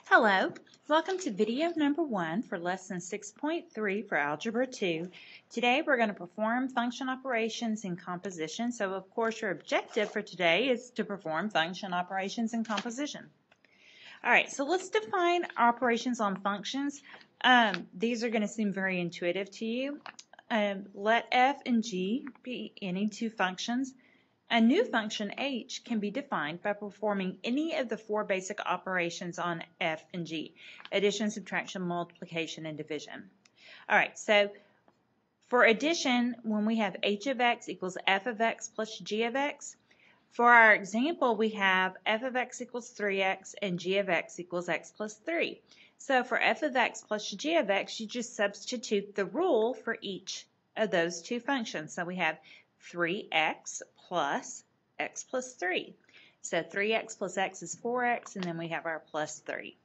Hello, welcome to video number 1 for lesson 6.3 for Algebra 2. Today we're going to perform function operations in composition. So of course your objective for today is to perform function operations in composition. Alright, so let's define operations on functions. These are going to seem very intuitive to you. Let f and g be any two functions. A new function h can be defined by performing any of the four basic operations on f and g: addition, subtraction, multiplication, and division. Alright, so for addition, when we have h of x equals f of x plus g of x, for our example we have f of x equals 3x and g of x equals x plus 3. So for f of x plus g of x, you just substitute the rule for each of those two functions. So we have 3x plus x plus 3. So 3x plus x is 4x, and then we have our plus 3.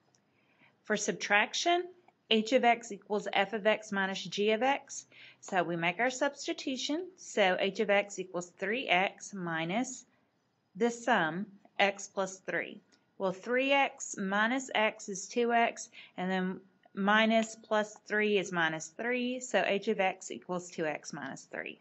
For subtraction, h of x equals f of x minus g of x. So we make our substitution. So h of x equals 3x minus the sum x plus 3. Well, 3x minus x is 2x, and then minus plus 3 is minus 3. So h of x equals 2x minus 3.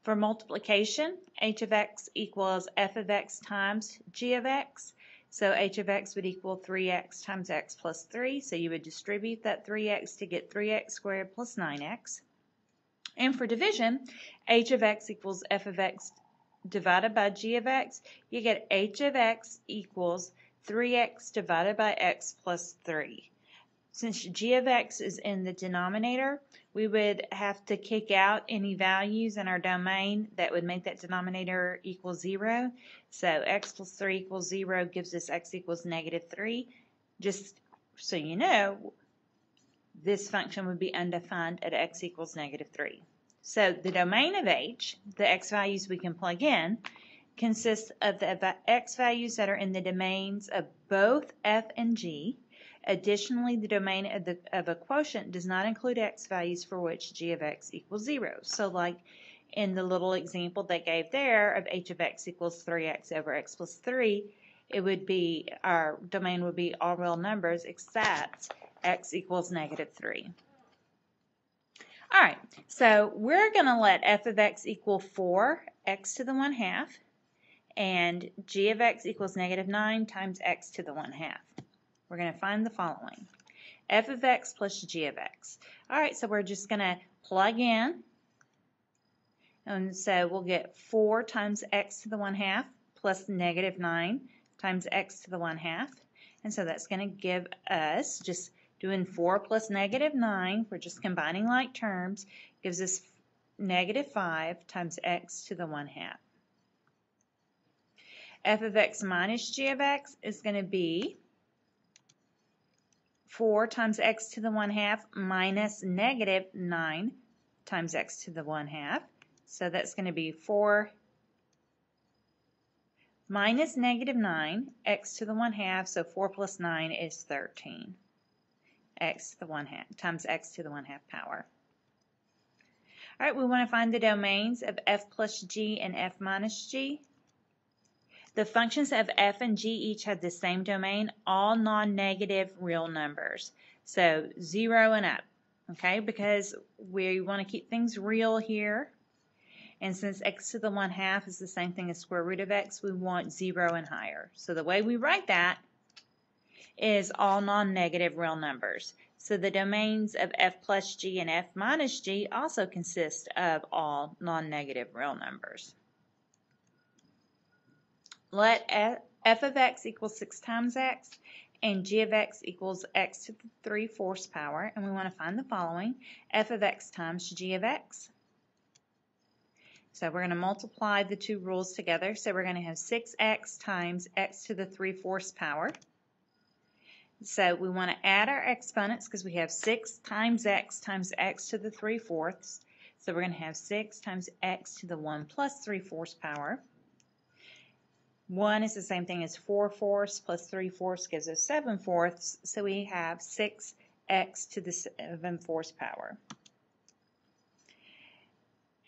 For multiplication, h of x equals f of x times g of x. So h of x would equal 3x times x plus 3. So you would distribute that 3x to get 3x squared plus 9x. And for division, h of x equals f of x divided by g of x. You get h of x equals 3x divided by x plus 3. Since g of x is in the denominator, we would have to kick out any values in our domain that would make that denominator equal 0. So x plus 3 equals 0 gives us x equals negative 3. Just so you know, this function would be undefined at x equals negative 3. So the domain of h, the x values we can plug in, consists of the x values that are in the domains of both f and g. Additionally, the domain of a quotient does not include x values for which g of x equals 0. So like in the little example they gave there of h of x equals 3x over x plus 3, it would be, our domain would be all real numbers except x equals negative 3. Alright, so we're going to let f of x equal 4x to the 1/2 and g of x equals negative 9 times x to the 1/2. We're going to find the following: f of x plus g of x. Alright, so we're just going to plug in, and so we'll get 4 times x to the 1/2 plus negative 9 times x to the 1/2. And so that's going to give us, just doing 4 plus negative 9, we're just combining like terms, gives us negative 5 times x to the 1/2. F of x minus g of x is going to be 4 times x to the 1/2 minus negative 9 times x to the 1/2. So that's going to be 4 minus negative 9, x to the 1/2. So 4 plus 9 is 13. X to the 1/2 times x to the 1/2 power. All right, we want to find the domains of f plus g and f minus g. The functions of f and g each have the same domain, all non-negative real numbers. So 0 and up, okay, because we want to keep things real here. And since x to the 1/2 is the same thing as square root of x, we want 0 and higher. So the way we write that is all non-negative real numbers. So the domains of f plus g and f minus g also consist of all non-negative real numbers. Let f of x equals 6 times x and g of x equals x to the 3/4 power, and we want to find the following: f of x times g of x. So we're going to multiply the two rules together. So we're going to have 6x times x to the 3/4 power. So we want to add our exponents because we have 6 times x to the 3/4. So we're going to have 6 times x to the 1 plus 3/4 power. 1 is the same thing as 4/4 plus 3/4 gives us 7/4. So we have 6x to the 7/4 power.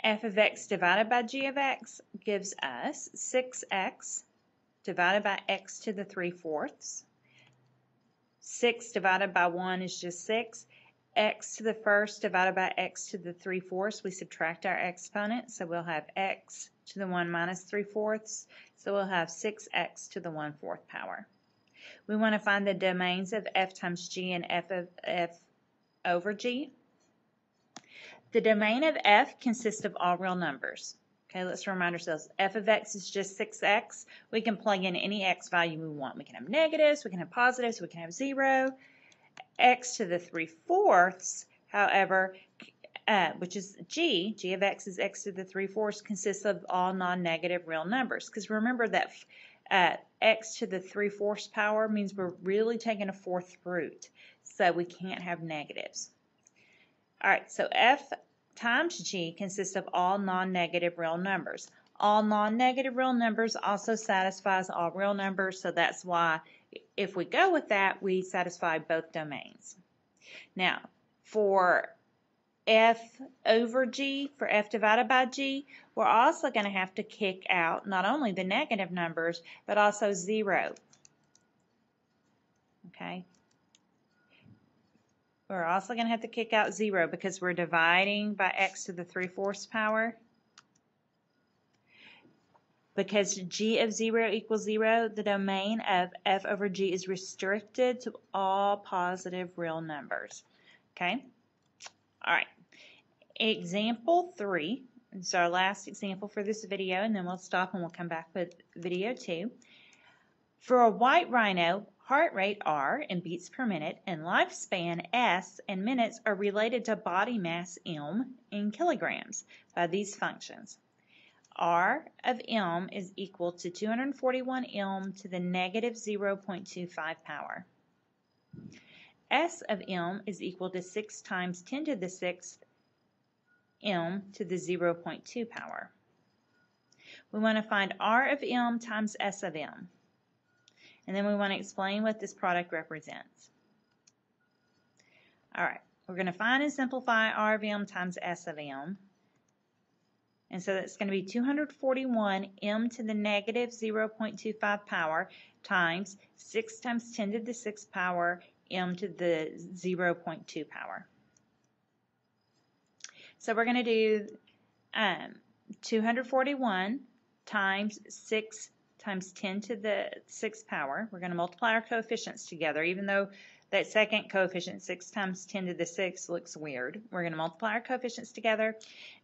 F of x divided by g of x gives us 6x divided by x to the 3/4. 6 divided by 1 is just 6. X to the first divided by x to the 3/4. We subtract our exponent, so we'll have x to the 1 minus 3/4. So we'll have 6x to the 1/4 power. We want to find the domains of f times g and f over g. The domain of f consists of all real numbers. Okay, let's remind ourselves, f of x is just 6x. We can plug in any x value we want. We can have negatives, we can have positives, we can have 0. X to the 3/4, however, which is g of x is x to the 3/4, consists of all non-negative real numbers. Because remember that x to the 3/4 power means we're really taking a fourth root, so we can't have negatives. All right, so f times g consists of all non-negative real numbers. All non-negative real numbers also satisfies all real numbers, so that's why if we go with that, we satisfy both domains. Now, for f over g, for f divided by g, we're also going to have to kick out not only the negative numbers, but also 0. Okay? We're also going to have to kick out 0 because we're dividing by x to the 3/4 power. Because g of 0 equals 0, the domain of f over g is restricted to all positive real numbers. Okay? All right. Example 3. This is our last example for this video, and then we'll stop and we'll come back with video 2. For a white rhino, heart rate R in beats per minute and lifespan S in minutes are related to body mass M in kilograms by these functions. R of M is equal to 241 M to the negative 0.25 power. S of M is equal to 6 times 10 to the 6th M to the 0.2 power. We want to find R of M times S of M. And then we want to explain what this product represents. All right, we're going to find and simplify R of M times S of M. And so that's going to be 241 M to the negative 0.25 power times 6 times 10 to the 6th power M to the 0.2 power. So we're going to do 241 times 6 times 10 to the 6th power. We're going to multiply our coefficients together, even though that second coefficient, 6 times 10 to the 6th, looks weird. We're going to multiply our coefficients together,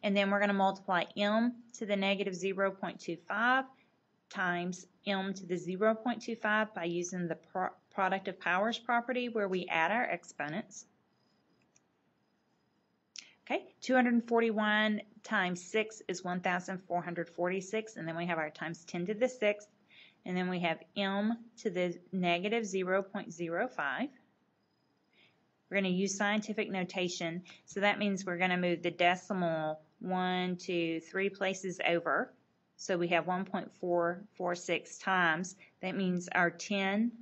and then we're going to multiply M to the negative 0.25 times M to the 0.25 by using the product of powers property where we add our exponents. Okay, 241 times 6 is 1,446, and then we have our times 10 to the 6th, and then we have M to the negative 0.05. We're going to use scientific notation, so that means we're going to move the decimal 1, 2, 3 places over. So we have 1.446 times. That means our 10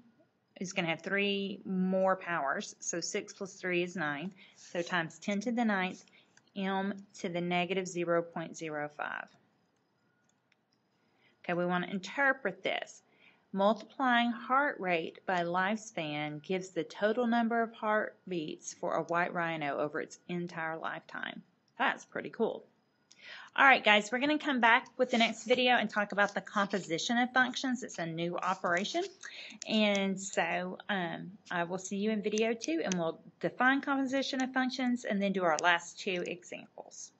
is going to have 3 more powers, so 6 plus 3 is 9. So times 10 to the 9th, M to the negative 0.05. Okay, we want to interpret this. Multiplying heart rate by lifespan gives the total number of heartbeats for a white rhino over its entire lifetime. That's pretty cool. All right, guys, we're going to come back with the next video and talk about the composition of functions. It's a new operation. And so I will see you in video 2, and we'll define composition of functions and then do our last 2 examples.